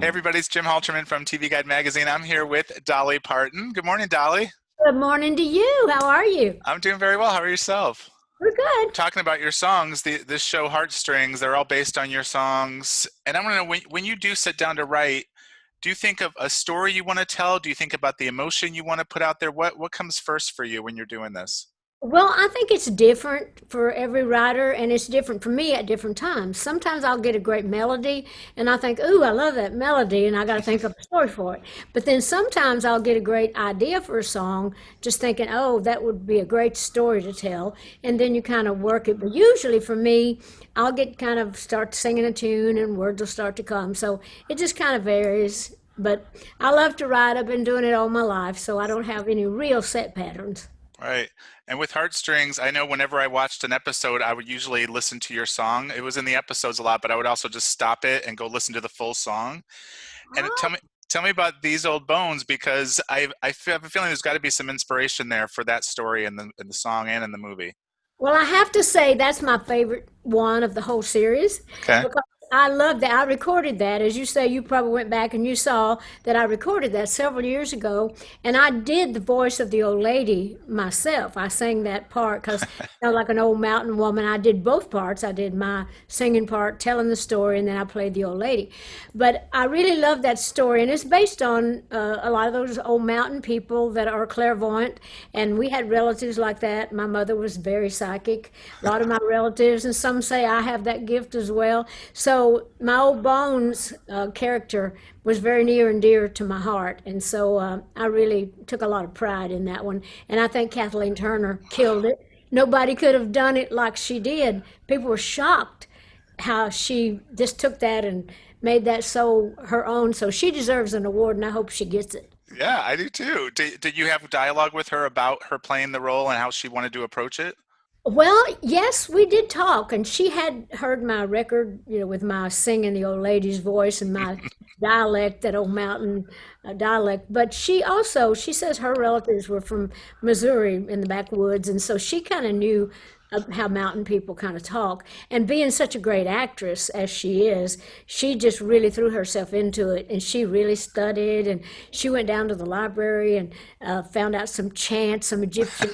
Hey everybody, it's Jim Halterman from TV Guide Magazine. I'm here with Dolly Parton. Good morning, Dolly. Good morning to you. How are you? I'm doing very well. How are yourself? We're good. Talking about your songs, this show Heartstrings, they're all based on your songs. And I want to know when you do sit down to write, do you think of a story you want to tell? Do you think about the emotion you want to put out there? What comes first for you when you're doing this? Well, I think it's different for every writer, and it's different for me at different times. Sometimes I'll get a great melody, and I think, "Ooh, I love that melody," and I got to think of a story for it. But then sometimes I'll get a great idea for a song, just thinking, "Oh, that would be a great story to tell," and then you kind of work it. But usually for me, I'll get kind of start singing a tune, and words will start to come. So it just kind of varies. But I love to write. I've been doing it all my life, so I don't have any real set patterns. Right. And with Heartstrings, I know whenever I watched an episode, I would usually listen to your song. It was in the episodes a lot, but I would also just stop it and go listen to the full song. And tell me about These Old Bones because have a feeling there's got to be some inspiration there for that story in the song and in the movie. Well, I have to say that's my favorite one of the whole series Okay. because I love that. I recorded that. As you say, you probably went back and you saw that I recorded that several years ago. And I did the voice of the old lady myself. I sang that part because like an old mountain woman. I did both parts. I did my singing part, telling the story, and then I played the old lady. But I really love that story. And it's based on a lot of those old mountain people that are clairvoyant. And we had relatives like that. My mother was very psychic. A lot of my relatives, and some say I have that gift as well. So my old Bones character was very near and dear to my heart, and so I really took a lot of pride in that one. And I think Kathleen Turner killed it. Nobody could have done it like she did. People were shocked how she just took that and made that so her own. So she deserves an award, and I hope she gets it. Yeah, I do too. Did you have dialogue with her about her playing the role and how she wanted to approach it? Well, yes, we did talk, and she had heard my record, with my singing the old lady's voice and my dialect, that old mountain dialect. But she says her relatives were from Missouri in the backwoods, and so she kind of knew how mountain people kind of talk. And being such a great actress as she is, she just really threw herself into it, and she really studied, and she went down to the library and found out some chants, some Egyptian.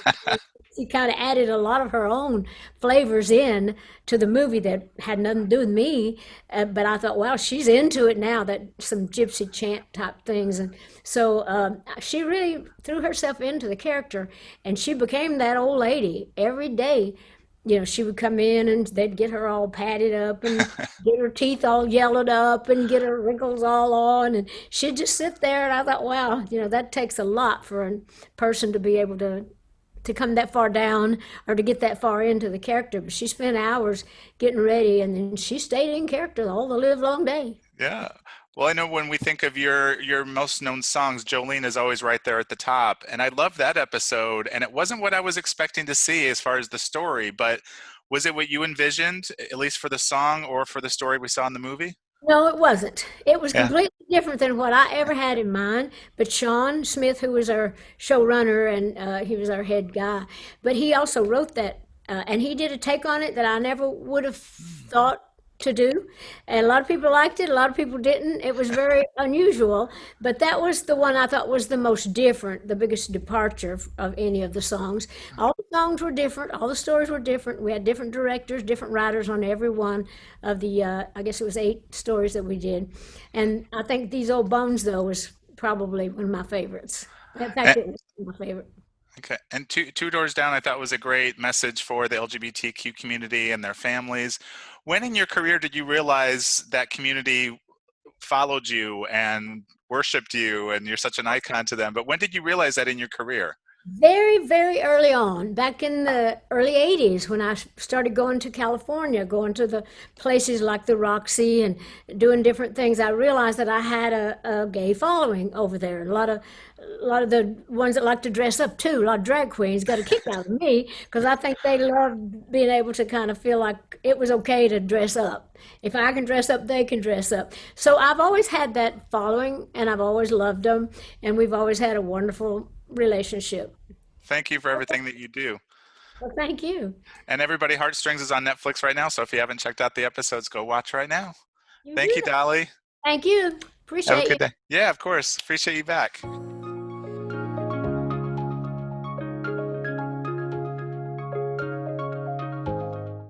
She kind of added a lot of her own flavors in to the movie that had nothing to do with me. But I thought, wow, she's into it now, that some gypsy chant type things. And so she really threw herself into the character, and she became that old lady every day. She would come in and they'd get her all padded up and get her teeth all yellowed up and get her wrinkles all on. And she'd just sit there. And I thought, wow, that takes a lot for a person to be able to come that far down or to get that far into the character. But she spent hours getting ready, and then she stayed in character all the live long day. Yeah. Well, I know when we think of your most known songs, Jolene is always right there at the top. And I love that episode. And it wasn't what I was expecting to see as far as the story, but was it what you envisioned, at least for the song or for the story we saw in the movie? No, it wasn't. It was Yeah. completely different than what I ever had in mind. But Sean Smith, who was our showrunner, and he was our head guy, but he also wrote that, and he did a take on it that I never would have thought to do. And a lot of people liked it, a lot of people didn't. It was very unusual, but that was the one I thought was the most different, the biggest departure of any of the songs. All the songs were different, all the stories were different. We had different directors, different writers on every one of the, I guess it was 8 stories that we did. And I think These Old Bones, though, was probably one of my favorites. In fact, it was my favorite. Okay. And two doors down, I thought was a great message for the LGBTQ community and their families. When in your career did you realize that community followed you and worshiped you and you're such an icon to them? But when did you realize that in your career? Very, very early on, back in the early 80s, when I started going to California, going to the places like the Roxy and doing different things, I realized that I had a gay following over there. A lot of the ones that like to dress up too, a lot of drag queens got a kick out of me because I think they love being able to kind of feel like it was okay to dress up. If I can dress up, they can dress up. So I've always had that following, and I've always loved them, and we've always had a wonderful relationship. Thank you for everything that you do. Well, thank you. And everybody, Heartstrings is on Netflix right now. So if you haven't checked out the episodes, go watch right now. You Thank do you, that. Dolly. Thank you. Have a Appreciate good you. day. Yeah, of course. Appreciate you back.